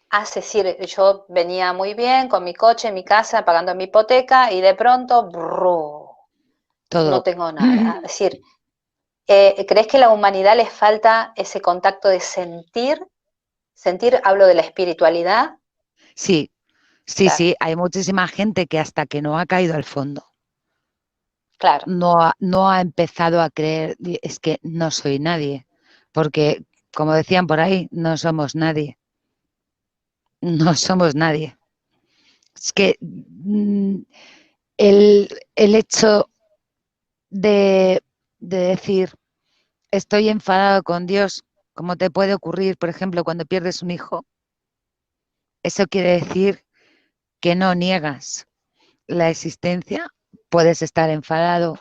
hace decir, yo venía muy bien con mi coche, mi casa, pagando mi hipoteca, y de pronto, no todo. tengo nada. Es decir, ¿crees que a la humanidad les falta ese contacto de sentir? Sentir, hablo de la espiritualidad, Sí, claro, sí, hay muchísima gente que hasta que no ha caído al fondo, claro, no ha empezado a creer, es que no soy nadie, porque como decían por ahí, no somos nadie, no somos nadie. Es que el hecho de, de decir, estoy enfadado con Dios, como te puede ocurrir, por ejemplo, cuando pierdes un hijo, eso quiere decir que no niegas la existencia, puedes estar enfadado,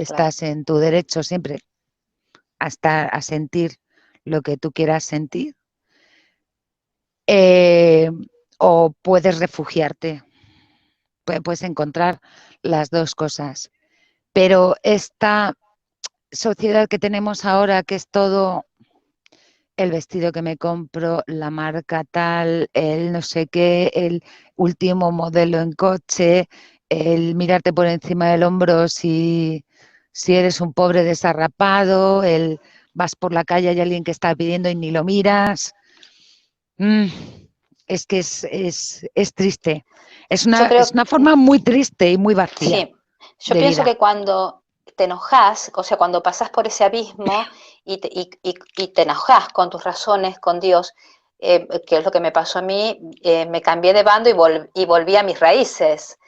claro. estás en tu derecho siempre a estar, a sentir lo que tú quieras sentir, eh, o puedes refugiarte, puedes encontrar las dos cosas. Pero esta sociedad que tenemos ahora, que es todo el vestido que me compro, la marca tal, el no sé qué, el último modelo en coche, el mirarte por encima del hombro si eres un pobre desarrapado, el vas por la calle, hay alguien que está pidiendo y ni lo miras. Mm, es que es triste. Yo Es creo, una forma muy triste y muy vacía sí, yo de pienso vida. que cuando te enojas, o sea, cuando pasás por ese abismo y te enojas con tus razones, con Dios, que es lo que me pasó a mí, me cambié de bando y volví a mis raíces.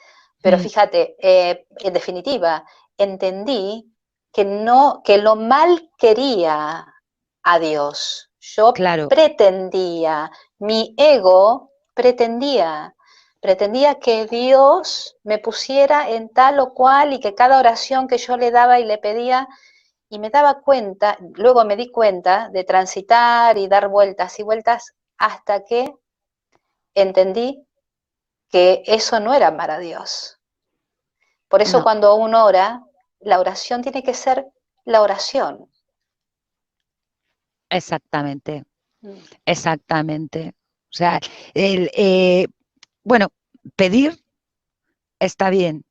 Pero Mm, fíjate, en definitiva, entendí que no, que lo mal quería a Dios. Yo claro, pretendía, mi ego pretendía que Dios me pusiera en tal o cual y que cada oración que yo le daba y le pedía, y me daba cuenta, luego me di cuenta de transitar y dar vueltas y vueltas hasta que entendí que eso no era amar a Dios. Por eso no, cuando uno ora, la oración tiene que ser la oración. exactamente, Mm. exactamente. O sea, el, bueno, pedir está bien,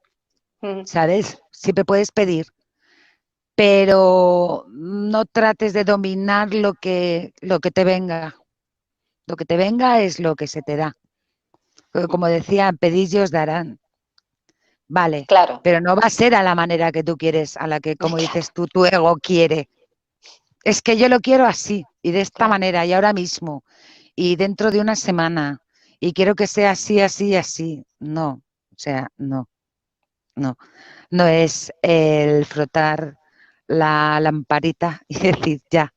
Mm. ¿sabes? Siempre puedes pedir, pero no trates de dominar lo que te venga. Lo que te venga es lo que se te da. Como decía, pedid y os darán. vale, Claro, pero no va a ser a la manera que tú quieres, a la que, como claro, dices tú, tu ego quiere. Es que yo lo quiero así y de esta claro. manera y ahora mismo y dentro de una semana y quiero que sea así, así, así. No, o sea, no, no. No es el frotar la lamparita y decir, ya,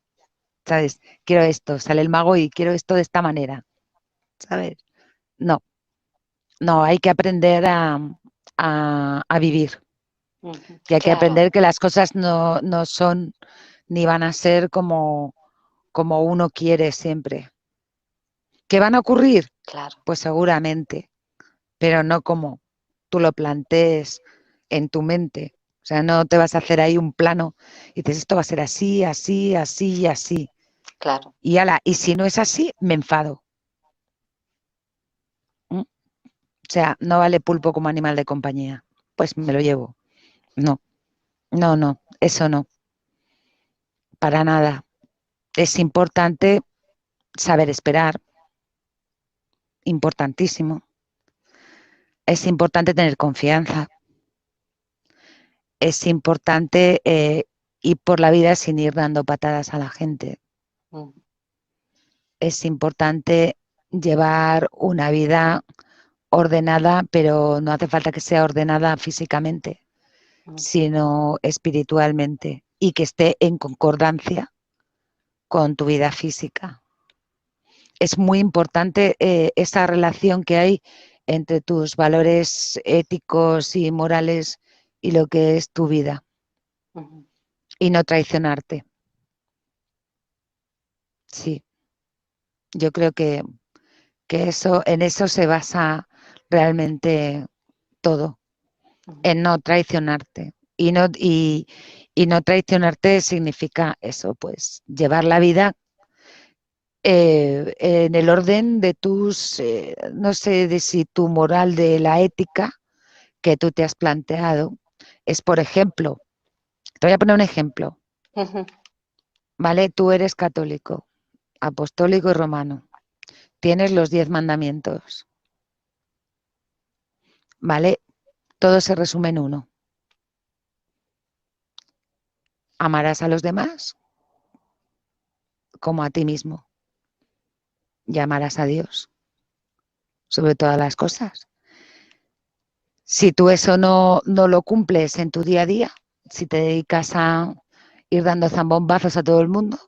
¿sabes? Quiero esto, sale el mago y quiero esto de esta manera, ¿sabes? No, no, hay que aprender a vivir Ujú, y hay que claro, aprender que las cosas no son ni van a ser como uno quiere siempre. ¿Qué van a ocurrir? claro. Pues seguramente, pero no como tú lo plantees en tu mente. O sea, no te vas a hacer ahí un plano y dices, esto va a ser así, así, así y así. Claro. Y si no es así, me enfado. ¿Mm? O sea, no vale pulpo como animal de compañía. Pues me lo llevo. No, no, no, eso no, para nada. Es importante saber esperar, importantísimo. Es importante tener confianza. Es importante ir por la vida sin ir dando patadas a la gente. Ujú, Es importante llevar una vida ordenada, pero no hace falta que sea ordenada físicamente, ujú, sino espiritualmente y que esté en concordancia con tu vida física. Es muy importante esa relación que hay entre tus valores éticos y morales y lo que es tu vida ujú. y no traicionarte. Sí, yo creo que eso, en eso se basa realmente todo, Ujú. en no traicionarte. Y no traicionarte significa eso, pues llevar la vida en el orden de tus, no sé de si tu moral de la ética que tú te has planteado es, por ejemplo, te voy a poner un ejemplo, Ujú. ¿vale? Tú eres católico, apostólico y romano, tienes los 10 mandamientos, ¿vale? Todo se resume en uno. Amarás a los demás como a ti mismo y amarás a Dios sobre todas las cosas. Si tú eso no lo cumples en tu día a día, si te dedicas a ir dando zambombazos a todo el mundo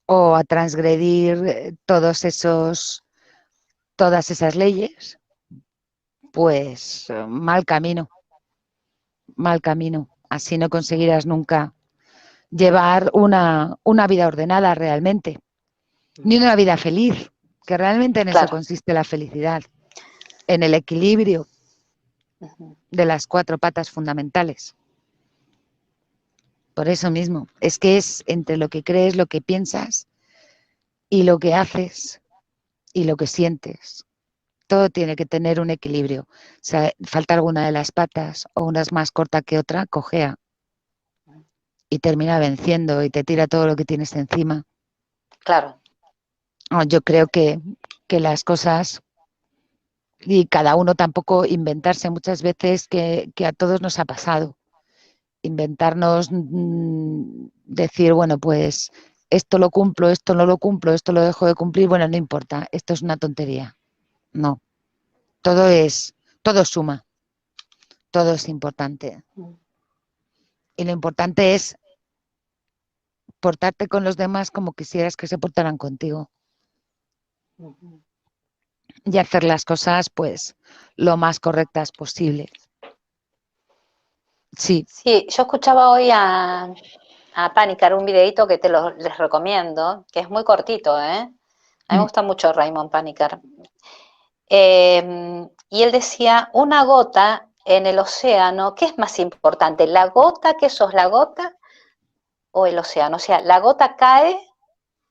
o a transgredir todas esas leyes, pues mal camino, mal camino. Así no conseguirás nunca llevar una vida ordenada realmente, ni una vida feliz, que realmente en eso Claro. consiste la felicidad, en el equilibrio Ujú. de las 4 patas fundamentales. Por eso mismo, es que es entre lo que crees, lo que piensas y lo que haces y lo que sientes. Todo tiene que tener un equilibrio. O sea, falta alguna de las patas o una es más corta que otra, cojea y termina venciendo y te tira todo lo que tienes encima. Claro. No, yo creo que las cosas y cada uno tampoco inventarse muchas veces que a todos nos ha pasado. Inventarnos, decir, bueno, pues esto lo cumplo, esto no lo cumplo, esto lo dejo de cumplir, bueno, no importa, esto es una tontería. No, todo suma, todo es importante. Mm. Y lo importante es portarte con los demás como quisieras que se portaran contigo Ujú. y hacer las cosas pues lo más correctas posible. Sí, Sí, yo escuchaba hoy a Panicar un videito que les recomiendo, que es muy cortito, ¿eh? A mí me mm, gusta mucho Raymond Panicar. Y él decía, una gota en el océano, ¿qué es más importante? ¿La gota, que sos la gota, o el océano? O sea, la gota cae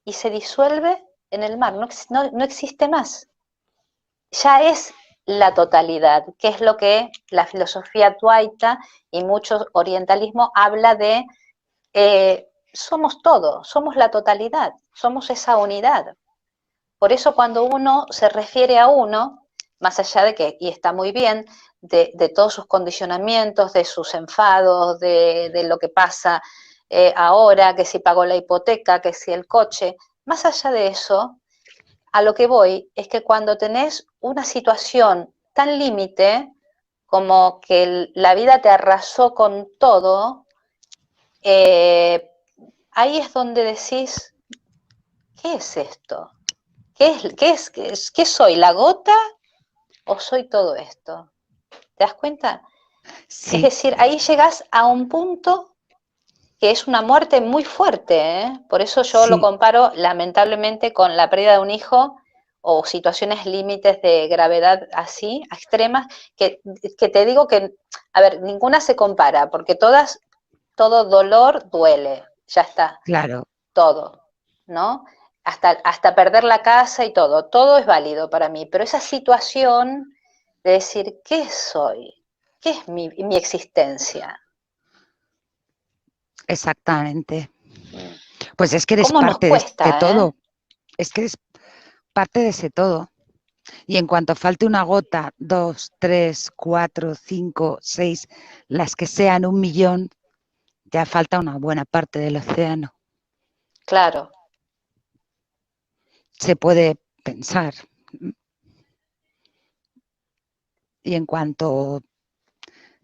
y se disuelve en el mar, no existe más. Ya es la totalidad, que es lo que la filosofía tuaita y mucho orientalismo habla de somos todo, somos la totalidad, somos esa unidad. Por eso cuando uno se refiere a uno, más allá de que, y está muy bien, de todos sus condicionamientos, de sus enfados, de lo que pasa ahora, que si pagó la hipoteca, que si el coche, más allá de eso, a lo que voy es que cuando tenés una situación tan límite como que la vida te arrasó con todo, ahí es donde decís, ¿qué es esto? ¿Qué soy? ¿La gota o soy todo esto? ¿Te das cuenta? Sí. Es decir, ahí llegas a un punto que es una muerte muy fuerte, ¿eh? Por eso yo lo comparo lamentablemente con la pérdida de un hijo o situaciones límites de gravedad así, extremas, que te digo que, a ver, ninguna se compara, porque todo dolor duele, ya está, Claro. todo, ¿no? Hasta perder la casa y todo es válido para mí, pero esa situación de decir, ¿qué soy? ¿Qué es mi existencia? Exactamente. Pues es que eres ¿Cómo nos parte de ese cuesta, todo. Es que eres parte de ese todo. Y en cuanto falte una gota, 2, 3, 4, 5, 6, las que sean 1.000.000, ya falta una buena parte del océano. Claro. Se puede pensar. Y en cuanto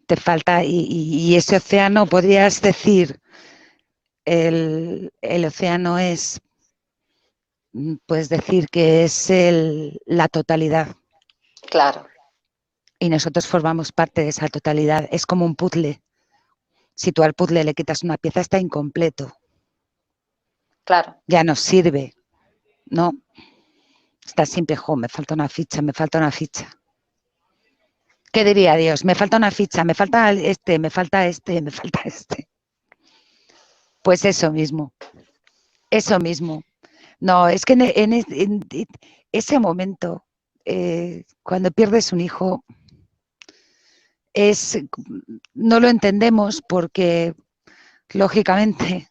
te falta, y ese océano, podrías decir, el océano es, puedes decir que es la totalidad. Claro. Y nosotros formamos parte de esa totalidad. Es como un puzzle. Si tú al puzzle le quitas una pieza, está incompleto. Claro. Ya no sirve, ¿no? Está siempre, me falta una ficha, me falta una ficha. ¿Qué diría Dios? Me falta una ficha, me falta este, me falta este, me falta este. Pues eso mismo, eso mismo. No, es que en ese momento, cuando pierdes un hijo, no lo entendemos porque, lógicamente,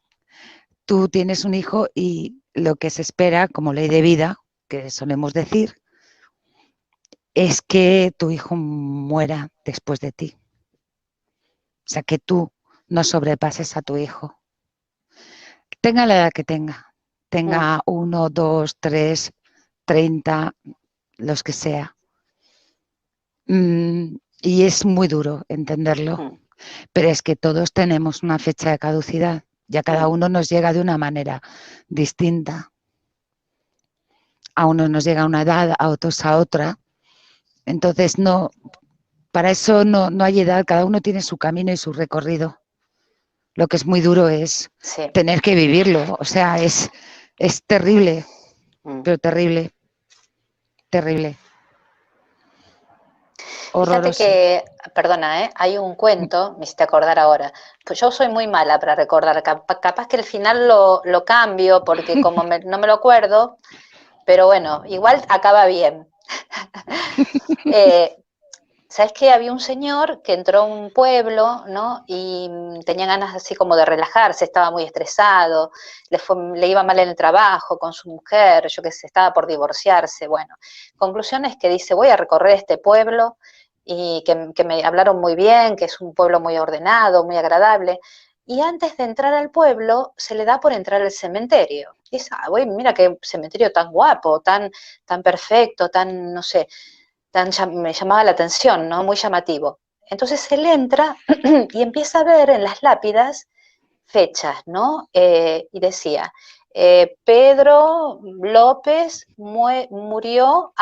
tú tienes un hijo y lo que se espera como ley de vida, que solemos decir, es que tu hijo muera después de ti. O sea, que tú no sobrepases a tu hijo. Tenga la edad que tenga 1, 2, 3, 30, los que sea. Y es muy duro entenderlo, pero es que todos tenemos una fecha de caducidad. Ya cada uno nos llega de una manera distinta. A unos nos llega a una edad, a otros a otra. Entonces, no, para eso no hay edad, cada uno tiene su camino y su recorrido. Lo que es muy duro es tener que vivirlo. O sea, es terrible, pero terrible, terrible. Fíjate Horroroso. que, perdona, hay un cuento, me hiciste acordar ahora, pues yo soy muy mala para recordar, capaz que el final lo cambio porque como no me lo acuerdo, pero bueno, igual acaba bien. ¿Sabes qué? Había un señor que entró a un pueblo, ¿no? Y tenía ganas así como de relajarse, estaba muy estresado, le iba mal en el trabajo con su mujer, yo qué sé, estaba por divorciarse. Bueno, conclusión es que dice, voy a recorrer este pueblo y que me hablaron muy bien, que es un pueblo muy ordenado, muy agradable. Y antes de entrar al pueblo, se le da por entrar al cementerio. Y dice, güey, mira qué cementerio tan guapo, tan perfecto, tan, no sé, me llamaba la atención, ¿no? Muy llamativo. Entonces él entra y empieza a ver en las lápidas fechas, ¿no? Y decía, Pedro López murió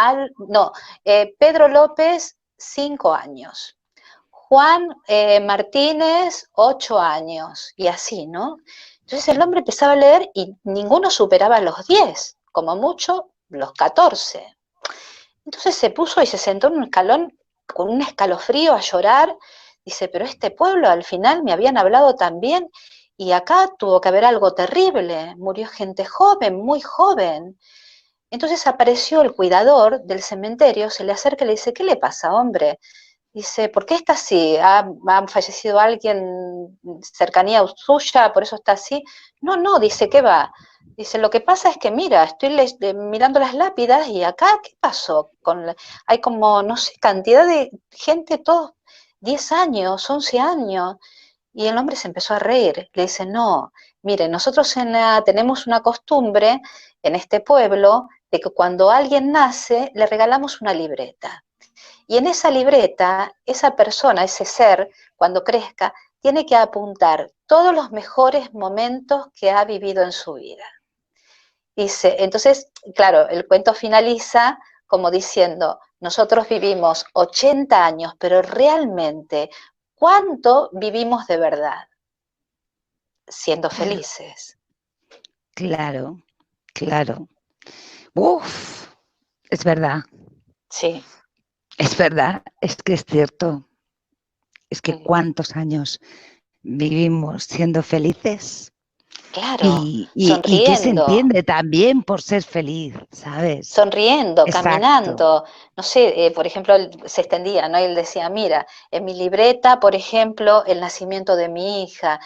Pedro López, 5 años. Juan Martínez, 8 años, y así, ¿no? Entonces el hombre empezaba a leer y ninguno superaba los 10, como mucho los 14. Entonces se puso y se sentó en un escalón con un escalofrío a llorar. Dice, pero este pueblo al final me habían hablado tan bien y acá tuvo que haber algo terrible. Murió gente joven, muy joven. Entonces apareció el cuidador del cementerio, se le acerca y le dice, ¿qué le pasa, hombre? Dice, ¿por qué está así? ¿Ha fallecido alguien cercanía suya, por eso está así? No, no, dice, ¿qué va? Dice, lo que pasa es que, mira, estoy mirando las lápidas y acá, ¿qué pasó? Hay como, no sé, cantidad de gente, todos 10 años, 11 años. Y el hombre se empezó a reír. Le dice, no, mire, nosotros tenemos una costumbre en este pueblo de que cuando alguien nace le regalamos una libreta. Y en esa libreta, esa persona, ese ser, cuando crezca, tiene que apuntar todos los mejores momentos que ha vivido en su vida. Dice, entonces, claro, el cuento finaliza como diciendo, nosotros vivimos 80 años, pero realmente, ¿cuánto vivimos de verdad? Siendo felices. Claro, claro. Uf, es verdad, Sí. es verdad, es que es cierto. Es que Mm. cuántos años vivimos siendo felices Claro, y qué se sonriendo, entiende también por ser feliz, ¿sabes? sonriendo, Exacto. caminando. No sé, por ejemplo, él se extendía, ¿no? Y él decía, mira, en mi libreta, por ejemplo, el nacimiento de mi hija,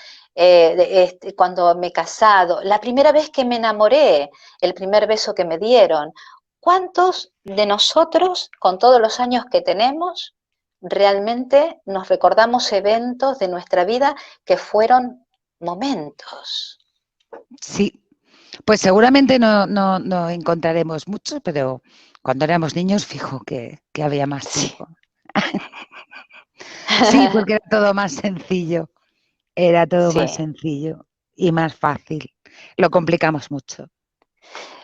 cuando me he casado, la primera vez que me enamoré, el primer beso que me dieron. ¿Cuántos de nosotros, con todos los años que tenemos, realmente nos recordamos eventos de nuestra vida que fueron momentos? Sí, pues seguramente no encontraremos mucho, pero cuando éramos niños, fijo que había más Sí. tiempo. Sí, porque era todo más sencillo, era todo más Sí. sencillo y más fácil. Lo complicamos mucho.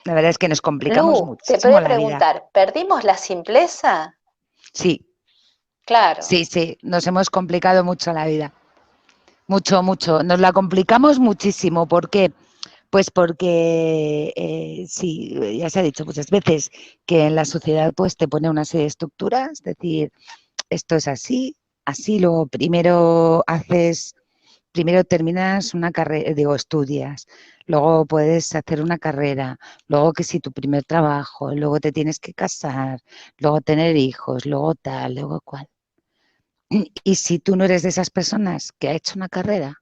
La verdad es que nos complicamos Lu, te voy muchísimo a la vida. preguntar, ¿perdimos la simpleza? Sí, Claro. sí, sí, nos hemos complicado mucho la vida. Mucho, mucho. Nos la complicamos muchísimo. ¿Por qué? Pues porque sí, ya se ha dicho muchas veces que en la sociedad pues te pone una serie de estructuras, es decir, esto es así, así luego primero terminas una carrera, digo, estudias, luego puedes hacer una carrera, luego que si tu primer trabajo, luego te tienes que casar, luego tener hijos, luego tal, luego cual. Y si tú no eres de esas personas que ha hecho una carrera,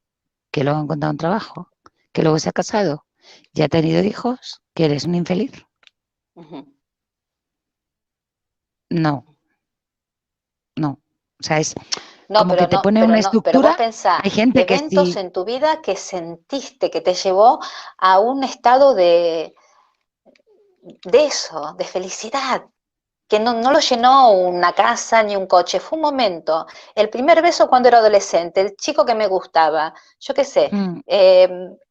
que luego ha encontrado un trabajo, que luego se ha casado, ya ha tenido hijos, que eres un infeliz. Ujú. No, no. O sea, es No, como que pero te no, pone pero una no, pero vos estructura. pensá, Hay gente que eventos sí. en tu vida que sentiste, que te llevó a un estado de eso, de felicidad, que no lo llenó una casa ni un coche, fue un momento. El primer beso cuando era adolescente, el chico que me gustaba, yo qué sé, Mm,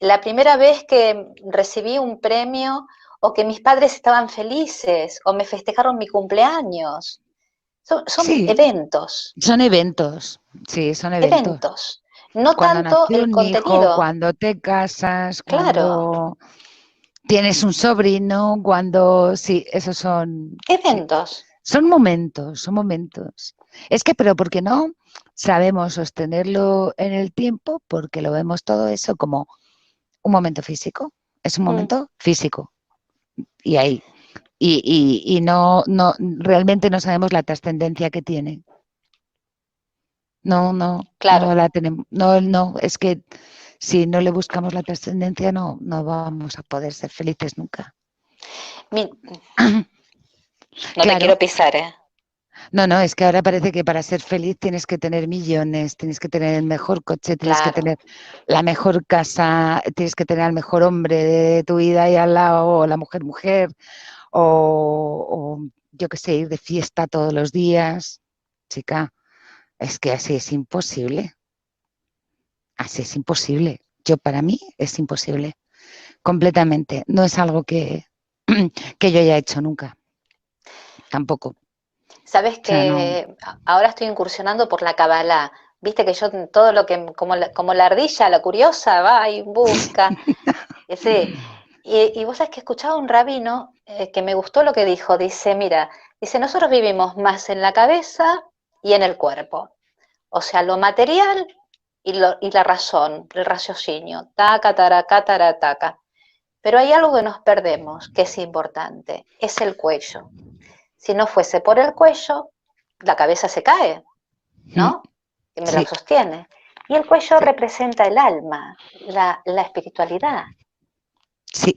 la primera vez que recibí un premio o que mis padres estaban felices o me festejaron mi cumpleaños. Son sí, eventos, son eventos. Sí, son eventos. eventos, no Cuando tanto nació el un hijo, contenido, cuando te casas, claro, cuando tienes un sobrino, cuando... Sí, esos son... Sí, eventos. son momentos, son momentos. Es que, pero ¿por qué no sabemos sostenerlo en el tiempo? Porque lo vemos todo eso como un momento físico. Es un Mm, momento físico. Y ahí. Y no, realmente no sabemos la trascendencia que tiene. No claro. la tenemos. No, no, es que si no le buscamos la trascendencia, no vamos a poder ser felices nunca. Mi- no te Claro, quiero pisar, ¿eh? no, es que ahora parece que para ser feliz tienes que tener millones, tienes que tener el mejor coche, tienes que Claro. tener la mejor casa, tienes que tener al mejor hombre de tu vida ahí al lado, o la mujer, o yo qué sé, ir de fiesta todos los días. Chica, es que así es imposible, así es imposible. Yo para mí es imposible, completamente. No es algo que yo haya hecho nunca, tampoco. Sabes O sea, no. que ahora estoy incursionando por la Kabbalah. Viste que yo todo lo que, como la ardilla, la curiosa, va y busca. Ese, y vos sabés que escuchaba un rabino que me gustó lo que dijo. Dice, mira, dice, nosotros vivimos más en la cabeza y en el cuerpo. O sea, lo material y la razón, el raciocinio. Taca, taraca, tarataca. Pero hay algo que nos perdemos, que es importante, es el cuello. Si no fuese por el cuello, la cabeza se cae, ¿no? Y me la Sí, sostiene. Y el cuello sí, representa el alma, la espiritualidad. sí.